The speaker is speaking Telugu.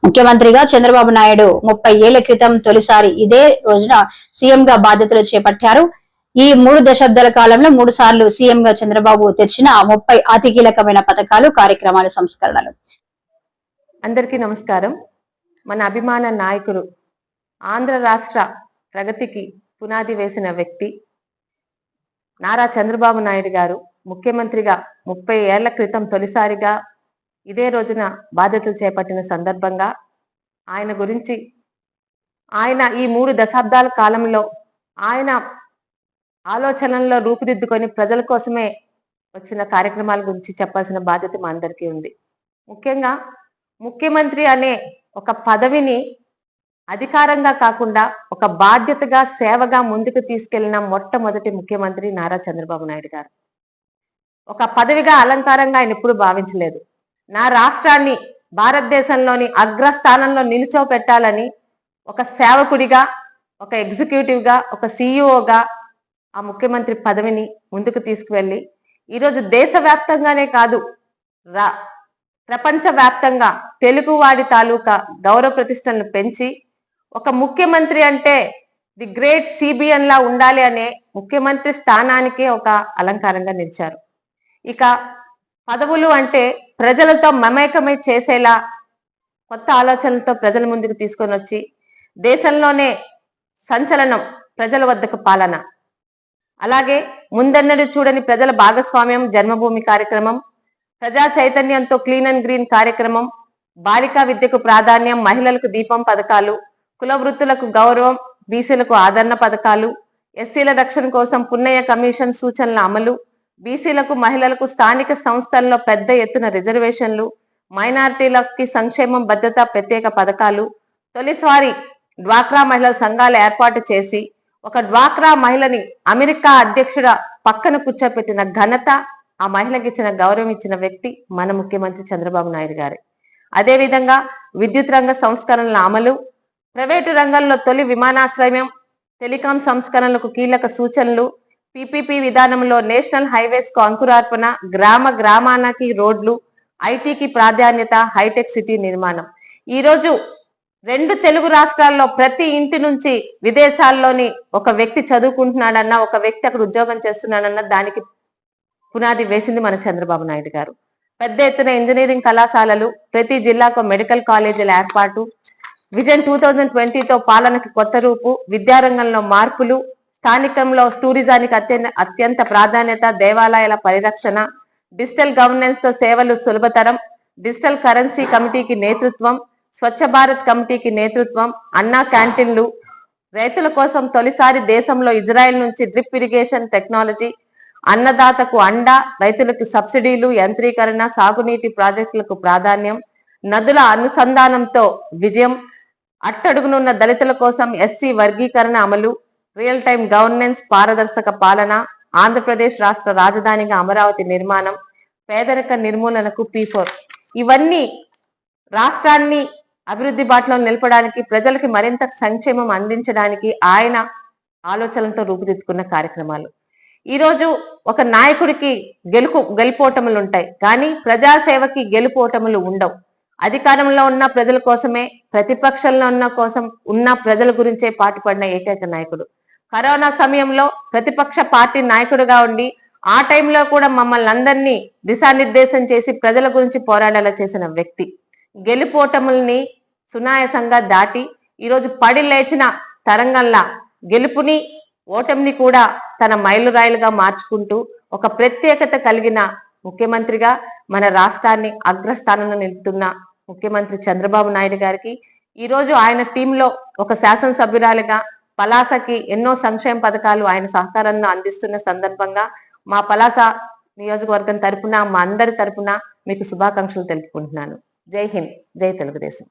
ముఖ్యమంత్రిగా చంద్రబాబు నాయుడు 30 ఏళ్ల క్రితం తొలిసారి ఇదే రోజున సీఎంగా బాధ్యతలు చేపట్టారు. ఈ 3 దశాబ్దాల కాలంలో 3 సార్లు సీఎంగా చంద్రబాబు తెచ్చిన 30 అతి కీలకమైన పథకాలు, కార్యక్రమాల సంస్కరణలు. అందరికీ నమస్కారం. మన అభిమాన నాయకుడు, ఆంధ్ర రాష్ట్ర ప్రగతికి పునాది వేసిన వ్యక్తి నారా చంద్రబాబు నాయుడు గారు ముఖ్యమంత్రిగా 30 ఏళ్ల క్రితం తొలిసారిగా ఇదే రోజున బాధ్యతలు చేపట్టిన సందర్భంగా ఆయన గురించి, ఆయన ఈ 3 దశాబ్దాల కాలంలో ఆయన ఆలోచనల్లో రూపుదిద్దుకొని ప్రజల కోసమే వచ్చిన కార్యక్రమాల గురించి చెప్పాల్సిన బాధ్యత మా అందరికీ ఉంది. ముఖ్యంగా ముఖ్యమంత్రి అనే ఒక పదవిని అధికారంగా కాకుండా ఒక బాధ్యతగా, సేవగా ముందుకు తీసుకెళ్లిన మొట్టమొదటి ముఖ్యమంత్రి నారా చంద్రబాబు నాయుడు గారు. ఒక పదవిగా, అలంకారంగా ఆయన ఎప్పుడు భావించలేదు. నా రాష్ట్రాన్ని భారతదేశంలోని అగ్రస్థానంలో నిలుచోపెట్టాలని ఒక సేవకుడిగా, ఒక ఎగ్జిక్యూటివ్గా, ఒక సిఇఓగా ఆ ముఖ్యమంత్రి పదవిని ముందుకు తీసుకువెళ్ళి ఈరోజు దేశవ్యాప్తంగానే కాదు, ప్రపంచవ్యాప్తంగా తెలుగువాడి తాలూకా గౌరవ ప్రతిష్టలను పెంచి, ఒక ముఖ్యమంత్రి అంటే ది గ్రేట్ సిబిఎన్ లా ఉండాలి అనే ముఖ్యమంత్రి స్థానానికే ఒక అలంకారంగా నిలిచారు. ఇక పదవులు అంటే ప్రజలతో మమేకమై చేసేలా కొత్త ఆలోచనలతో ప్రజల ముందుకు తీసుకొని వచ్చి, దేశంలోనే సంచలనం ప్రజల వద్దకు పాలన, అలాగే ముందన్నడు చూడని ప్రజల భాగస్వామ్యం జన్మభూమి కార్యక్రమం, ప్రజా చైతన్యంతో క్లీన్ అండ్ గ్రీన్ కార్యక్రమం, బాలికా విద్యకు ప్రాధాన్యం, మహిళలకు దీపం పథకాలు, కుల వృత్తులకు గౌరవం, బీసీలకు ఆదరణ పథకాలు, ఎస్సీల రక్షణ కోసం పున్నయ్య కమిషన్ సూచనల అమలు, బీసీలకు, మహిళలకు స్థానిక సంస్థల్లో పెద్ద ఎత్తున రిజర్వేషన్లు, మైనారిటీలకి సంక్షేమం, భద్రత, ప్రత్యేక పథకాలు, తొలిసారి డ్వాక్రా మహిళల సంఘాలు ఏర్పాటు చేసి ఒక డ్వాక్రా మహిళని అమెరికా అధ్యక్షుడ పక్కన కూర్చోపెట్టిన ఘనత, ఆ మహిళకి ఇచ్చిన గౌరవం ఇచ్చిన వ్యక్తి మన ముఖ్యమంత్రి చంద్రబాబు నాయుడు గారే. అదేవిధంగా విద్యుత్ రంగ సంస్కరణల అమలు, ప్రైవేటు రంగంలో తొలి విమానాశ్రయం, టెలికాం సంస్కరణలకు కీలక సూచనలు, పిపిపి విధానంలో నేషనల్ హైవేస్ కు అంకురార్పణ, గ్రామ గ్రామానికి రోడ్లు, ఐటీకి ప్రాధాన్యత, హైటెక్ సిటీ నిర్మాణం. ఈరోజు 2 తెలుగు రాష్ట్రాల్లో ప్రతి ఇంటి నుంచి విదేశాల్లోని ఒక వ్యక్తి చదువుకుంటున్నాడన్నా, ఒక వ్యక్తి అక్కడ ఉద్యోగం చేస్తున్నాడన్నా దానికి పునాది వేసింది మన చంద్రబాబు నాయుడు గారు. పెద్ద ఎత్తున ఇంజనీరింగ్ కళాశాలలు, ప్రతి జిల్లాకు మెడికల్ కాలేజీల ఏర్పాటు, విజన్ 2020తో పాలనకి కొత్త రూపు, విద్యారంగంలో మార్పులు, స్థానికంలో టూరిజానికి అత్యంత ప్రాధాన్యత, దేవాలయాల పరిరక్షణ, డిజిటల్ గవర్నెన్స్ తో సేవలు సులభతరం, డిజిటల్ కరెన్సీ కమిటీకి నేతృత్వం, స్వచ్ఛ భారత్ కమిటీకి నేతృత్వం, అన్నా క్యాంటీన్లు, రైతుల కోసం తొలిసారి దేశంలో ఇజ్రాయెల్ నుంచి డ్రిప్ ఇరిగేషన్ టెక్నాలజీ, అన్నదాతకు అండ, రైతులకు సబ్సిడీలు, యంత్రీకరణ, సాగునీటి ప్రాజెక్టులకు ప్రాధాన్యం, నదుల అనుసంధానంతో విజయం, అట్టడుగునున్న దళితుల కోసం ఎస్సీ వర్గీకరణ అమలు, రియల్ టైం గవర్నెన్స్, పారదర్శక పాలన, ఆంధ్రప్రదేశ్ రాష్ట్ర రాజధానిగా అమరావతి నిర్మాణం, పేదరిక నిర్మూలనకు P4. ఇవన్నీ రాష్ట్రాన్ని అభివృద్ధి బాటలో నిలపడానికి, ప్రజలకి మరింత సంక్షేమం అందించడానికి ఆయన ఆలోచనలతో రూపుదిద్దుకున్న కార్యక్రమాలు. ఈరోజు ఒక నాయకుడికి గెలుపోటములు ఉంటాయి, కానీ ప్రజాసేవకి గెలుపోటములు ఉండవు. అధికారంలో ఉన్న ప్రజల కోసమే, ప్రతిపక్షంలో ఉన్న ప్రజల గురించే పాటుపడిన ఏకైక నాయకుడు. కరోనా సమయంలో ప్రతిపక్ష పార్టీ నాయకుడిగా ఉండి ఆ టైంలో కూడా మమ్మల్ని అందరినీ దిశానిర్దేశం చేసి ప్రజల గురించి పోరాడేలా చేసిన వ్యక్తి. గెలుపోటముల్ని సునాయాసంగా దాటి ఈరోజు పడి లేచిన తరంగంలా గెలుపుని, ఓటమిని కూడా తన మైలురాయిలుగా మార్చుకుంటూ ఒక ప్రత్యేకత కలిగిన ముఖ్యమంత్రిగా మన రాష్ట్రాన్ని అగ్రస్థానంలో నిలుపుతున్న ముఖ్యమంత్రి చంద్రబాబు నాయుడు గారికి, ఈరోజు ఆయన టీంలో ఒక శాసనసభ్యురాలిగా పలాసకి ఎన్నో సంక్షేమ పథకాలు ఆయన సహకారంలో అందిస్తున్న సందర్భంగా మా పలాస నియోజకవర్గం తరపున, మా అందరి తరపున మీకు శుభాకాంక్షలు తెలుపుకుంటున్నాను. జై హింద్, జై తెలుగుదేశం.